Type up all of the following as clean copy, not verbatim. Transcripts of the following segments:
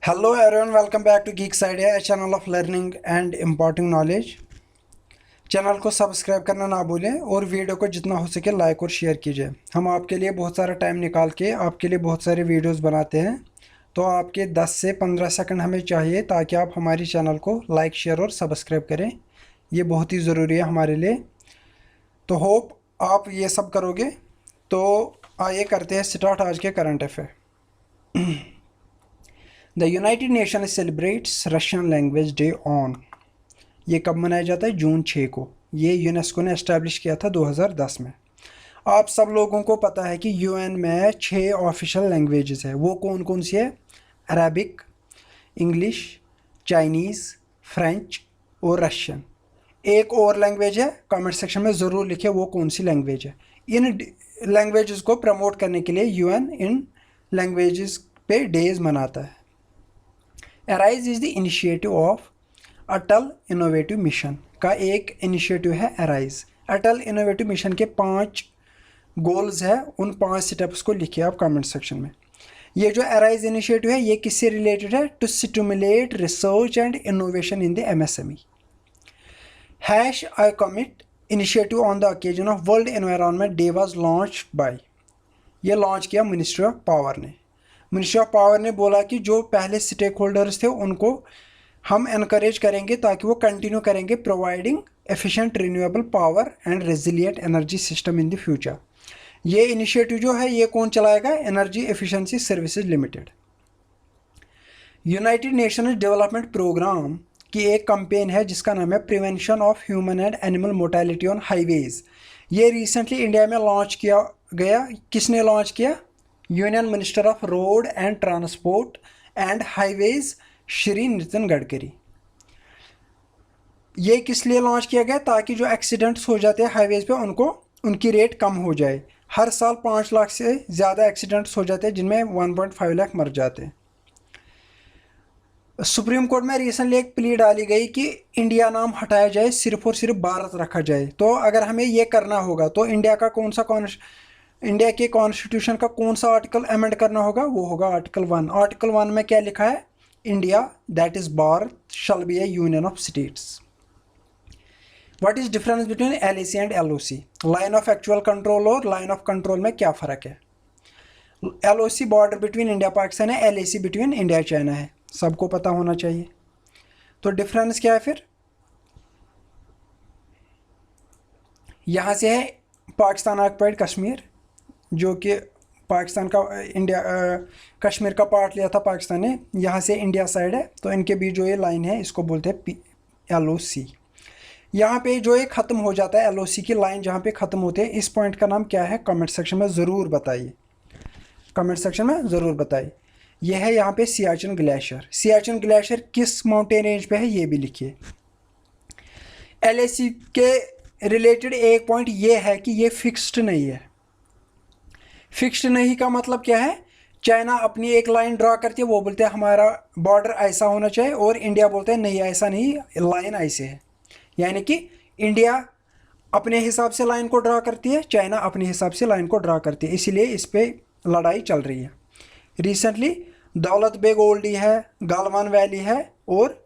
Hello everyone, welcome back to Geeks Idea, a channel of learning and imparting knowledge. Channel को subscribe करना ना भूलें और video को जितना हो सके लाइक और शेयर कीजिए। हम आपके लिए बहुत सारा टाइम निकाल के आपके लिए बहुत सारे वीडियोस बनाते हैं, तो आपके 10 से 15 सेकंड हमें चाहिए ताकि आप हमारी चैनल को लाइक शेयर और सब्सक्राइब करें। ये बहुत ही ज़रूरी है हमारे लिए, तो होप आप ये सब करोगे। तो आइए करते हैं स्टार्ट आज के current affair. The United Nations celebrates Russian language day on. ये कब मनाया जाता है? जून 6 को। ये यूनेस्को ने एस्टैब्लिश किया था 2010 में। आप सब लोगों को पता है कि यूएन में 6 ऑफिशियल लैंग्वेजेस है। वो कौन कौन सी है? अरबिक, इंग्लिश, चाइनीज़, फ्रेंच और रशियन। एक और लैंग्वेज है, कमेंट सेक्शन में ज़रूर लिखे वो कौन सी लैंग्वेज है। इन लैंग्वेजेस को प्रमोट करने के लिए यूएन इन लैंग्वेजेस पे डेज मनाता है। Arise is the initiative of Atal innovative mission का एक इनिशिएटिव है अराइज। अटल इनोवेटिव मिशन के 5 गोल्स है, उन 5 स्टेप्स को लिखिए आप कमेंट सेक्शन में। ये जो अराइज इनिशिएटिव है ये किससे रिलेटेड है? To stimulate research and innovation in the MSME. Hash I commit initiative on the occasion of World Environment Day was launched by. ये लॉन्च किया मिनिस्ट्री ऑफ पावर ने। मिनिस्ट्री ऑफ पावर ने बोला कि जो पहले स्टेक होल्डर्स थे उनको हम एनकरेज करेंगे ताकि वो कंटिन्यू करेंगे providing efficient renewable power and resilient energy system in the future. ये इनिशिएटिव जो है ये कौन चलाएगा? Energy efficiency services limited. United Nations Development Programme की एक कैंपेन है जिसका नाम है prevention of human and animal mortality on highways. ये रिसेंटली इंडिया में लॉन्च किया गया। किसने लॉन्च किया? Union minister of road and transport and highways Shri Nitin Gadkari. ये किस लिए लॉन्च किया गया? ताकि जो एक्सीडेंट्स हो जाते हैं हाईवेज पे उनकी रेट कम हो जाए। हर साल 5 लाख से ज़्यादा एक्सीडेंट्स हो जाते हैं जिनमें 1.5 लाख मर जाते हैं। सुप्रीम कोर्ट में रिसेंटली एक प्ली डाली गई कि इंडिया नाम हटाया जाए, सिर्फ और सिर्फ भारत रखा जाए। तो अगर हमें ये करना होगा तो इंडिया के कॉन्स्टिट्यूशन का कौन सा आर्टिकल अमेंड करना होगा? वो होगा आर्टिकल 1। आर्टिकल 1 में क्या लिखा है? India that is Bharat shall be A union of states. What is difference between LAC and LOC? Line of actual control और लाइन ऑफ कंट्रोल में क्या फ़र्क है? LOC border between India Pakistan है, एलएसी बिटवीन इंडिया चाइना है। सबको पता होना चाहिए। तो डिफरेंस क्या है फिर? यहाँ से है पाकिस्तान ऑक्युपाइड कश्मीर, जो कि पाकिस्तान का कश्मीर का पार्ट लिया था पाकिस्तान ने। यहाँ से इंडिया साइड है, तो इनके बीच जो ये लाइन है इसको बोलते हैं एलओसी। यहाँ पे जो ये ख़त्म हो जाता है एलओसी की लाइन जहाँ पे ख़त्म होते हैं, इस पॉइंट का नाम क्या है? कमेंट सेक्शन में ज़रूर बताइए। कमेंट सेक्शन में ज़रूर बताइए। यह है यहाँ पे सियाचिन ग्लेशियर। सियाचिन ग्लेशियर किस माउंटेन रेंज पे है ये भी लिखिए। एलएसी के रिलेटेड एक पॉइंट ये है कि ये फिक्स्ड नहीं है। फिक्स्ड नहीं का मतलब क्या है? चाइना अपनी एक लाइन ड्रा करती है, वो बोलते हैं हमारा बॉर्डर ऐसा होना चाहिए, और इंडिया बोलते हैं नहीं ऐसा नहीं, लाइन ऐसे है। यानी कि इंडिया अपने हिसाब से लाइन को ड्रा करती है, चाइना अपने हिसाब से लाइन को ड्रा करती है, इसीलिए इस पर लड़ाई चल रही है। रिसेंटली दौलत बेग ओल्डी है, गालवान वैली है, और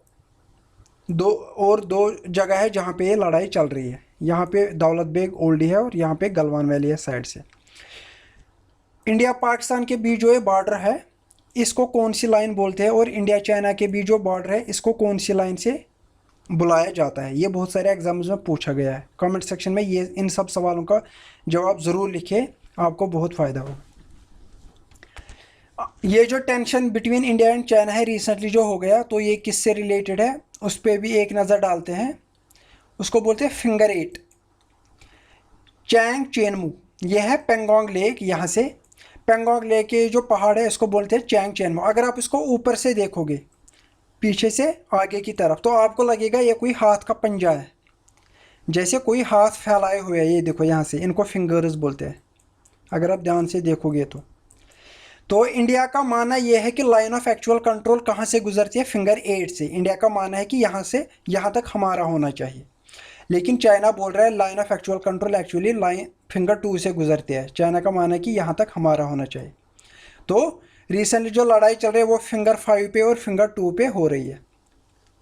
दो जगह है जहाँ पे ये लड़ाई चल रही है। यहाँ पे दौलत बेग ओल्डी है और यहाँ पे गलवान वैली है साइड से। इंडिया पाकिस्तान के बीच जो ये बॉर्डर है इसको कौन सी लाइन बोलते हैं? और इंडिया चाइना के बीच जो बॉर्डर है इसको कौन सी लाइन से बुलाया जाता है? ये बहुत सारे एग्जाम्स में पूछा गया है। कमेंट सेक्शन में ये इन सब सवालों का जवाब ज़रूर लिखें, आपको बहुत फ़ायदा होगा। ये जो tension between India and China है रिसेंटली जो हो गया, तो ये किससे रिलेटेड है उस पर भी एक नज़र डालते हैं। उसको बोलते हैं फिंगर 8 चैंग चेनमू। ये है पेंगोंग लेक। यहाँ से पेंगोंग लेक के जो पहाड़ है इसको बोलते हैं चैंग चेनमू। अगर आप इसको ऊपर से देखोगे पीछे से आगे की तरफ, तो आपको लगेगा ये कोई हाथ का पंजा है, जैसे कोई हाथ फैलाए हुए है। ये देखो यहाँ से, इनको फिंगर्स बोलते हैं अगर आप ध्यान से देखोगे तो इंडिया का मानना यह है कि लाइन ऑफ एक्चुअल कंट्रोल कहाँ से गुजरती है? फिंगर 8 से। इंडिया का मानना है कि यहाँ से यहाँ तक हमारा होना चाहिए, लेकिन चाइना बोल रहा है line of actual control actually line finger 2 से गुजरती है। चाइना का मानना है कि यहाँ तक हमारा होना चाहिए। तो रिसेंटली जो लड़ाई चल रही है वो फिंगर 5 पे और फिंगर 2 पे हो रही है,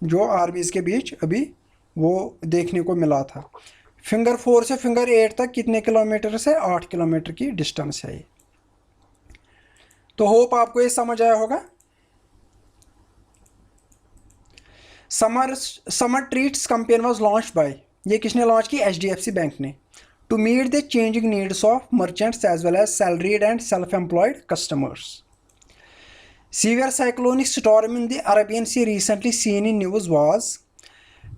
जो आर्मीज़ के बीच अभी वो देखने को मिला था। फिंगर 4 से फिंगर 8 तक कितने किलोमीटर से? 8 किलोमीटर की डिस्टेंस है ये। तो होप आपको ये समझ आया होगा। Summer treats campaign was launched by, ये किसने लॉन्च की? HDFC बैंक ने। To meet the changing needs of merchants as well as salaried and self employed customers. Severe cyclonic storm in the Arabian Sea recently seen in news was,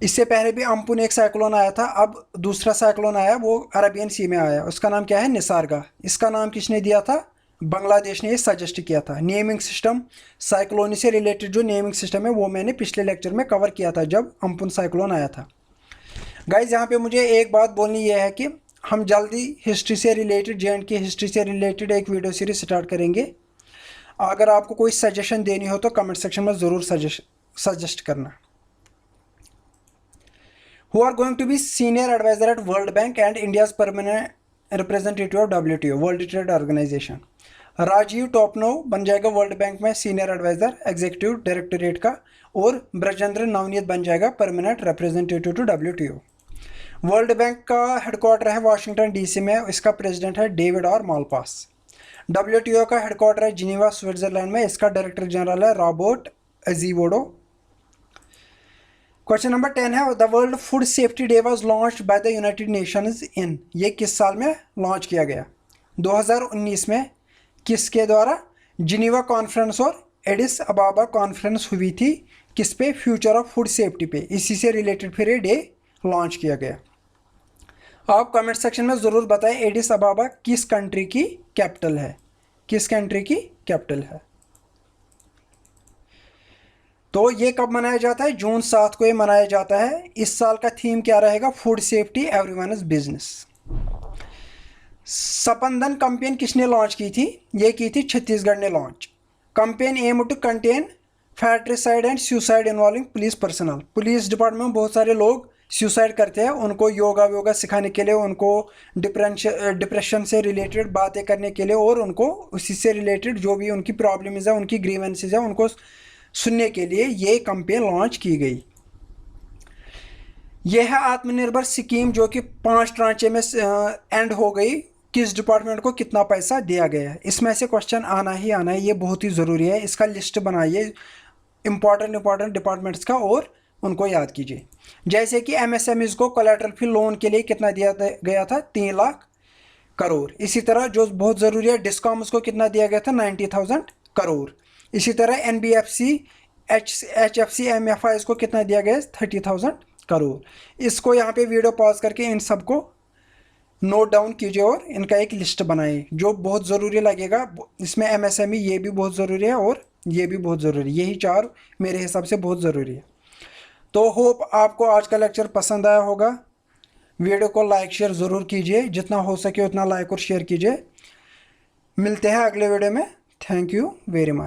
इससे पहले भी अम्पुन एक cyclone आया था, अब दूसरा साइक्लोन आया, वो अरेबियन सी में आया, उसका नाम क्या है? निसार्गा। इसका नाम किसने दिया था? बांग्लादेश ने ये सजेस्ट किया था। नेमिंग सिस्टम, साइक्लोन से रिलेटेड जो नेमिंग सिस्टम है वो मैंने पिछले लेक्चर में कवर किया था जब अम्पुन साइक्लोन आया था। गाइज यहाँ पे मुझे एक बात बोलनी ये है कि हम जल्दी हिस्ट्री से रिलेटेड, JNK की हिस्ट्री से रिलेटेड एक वीडियो सीरीज स्टार्ट करेंगे। अगर आपको कोई सजेशन देनी हो तो कमेंट सेक्शन में ज़रूर सजेस्ट करना। Who are going to be senior advisor at World Bank and India's permanent representative of WTO, World Trade Organization? Rajiv Topno बन जाएगा वर्ल्ड बैंक में सीनियर एडवाइज़र एग्जीक्यूटिव डायरेक्टोरेट का, और ब्रजेंद्र नवनीत बन जाएगा permanent representative to WTO। World bank का headquarter है Washington DC में, इसका प्रेसिडेंट है डेविड आर मालपास। WTO का हेडक्वार्टर है जिनीवा स्विट्जरलैंड में, इसका डायरेक्टर जनरल है रॉबर्ट अजीवोडो। क्वेश्चन नंबर 10 है, the world food safety day was launched by the United Nations in, ये किस साल में लॉन्च किया गया? 2019 में। किसके द्वारा? जिनीवा कॉन्फ्रेंस और एडिस अबाबा कॉन्फ्रेंस हुई थी, किस पे? फ्यूचर ऑफ फूड सेफ्टी पे। इसी से रिलेटेड फिर ये डे लॉन्च किया गया। आप कमेंट सेक्शन में ज़रूर बताएं एडिस अबाबा किस कंट्री की कैपिटल है, किस कंट्री की कैपिटल है। तो ये कब मनाया जाता है? जून 7 को ये मनाया जाता है। इस साल का थीम क्या रहेगा? Food safety everyone is business. Spandan campaign किसने लॉन्च की थी? ये की थी छत्तीसगढ़ ने launch. Campaign aim to contain fratricide and suicide involving police personnel. Police department में बहुत सारे लोग सुसाइड करते हैं, उनको योगा वोगा सिखाने के लिए, उनको डिप्रेशन से रिलेटेड बातें करने के लिए, और उनको उसी से रिलेटेड जो भी उनकी प्रॉब्लम्स है, उनकी ग्रीवेंसेस है, उनको सुनने के लिए ये कैंपेन लॉन्च की गई। यह है आत्मनिर्भर स्कीम जो कि 5 ट्रांचे में एंड हो गई। किस डिपार्टमेंट को कितना पैसा दिया गया है, इसमें से क्वेश्चन आना ही आना है, ये बहुत ही ज़रूरी है। इसका लिस्ट बनाइए इंपॉर्टेंट डिपार्टमेंट्स का और उनको याद कीजिए। जैसे कि MSMEs को कोलैटरल फ्री लोन के लिए कितना दिया गया था? 3 लाख करोड़। इसी तरह जो बहुत ज़रूरी है, डिस्कॉम्स को कितना दिया गया था? 90,000 करोड़। इसी तरह NBFC, HFC, MFIs को कितना दिया गया? 30,000 करोड़। इसको यहाँ पे वीडियो पॉज करके इन सबको नोट डाउन कीजिए और इनका एक लिस्ट बनाइए जो बहुत ज़रूरी लगेगा। इसमें MSME ये भी बहुत ज़रूरी है और ये भी बहुत ज़रूरी है, यही 4 मेरे हिसाब से बहुत ज़रूरी है। तो होप आपको आज का लेक्चर पसंद आया होगा। वीडियो को लाइक शेयर ज़रूर कीजिए, जितना हो सके उतना लाइक और शेयर कीजिए। मिलते हैं अगले वीडियो में। Thank you very much.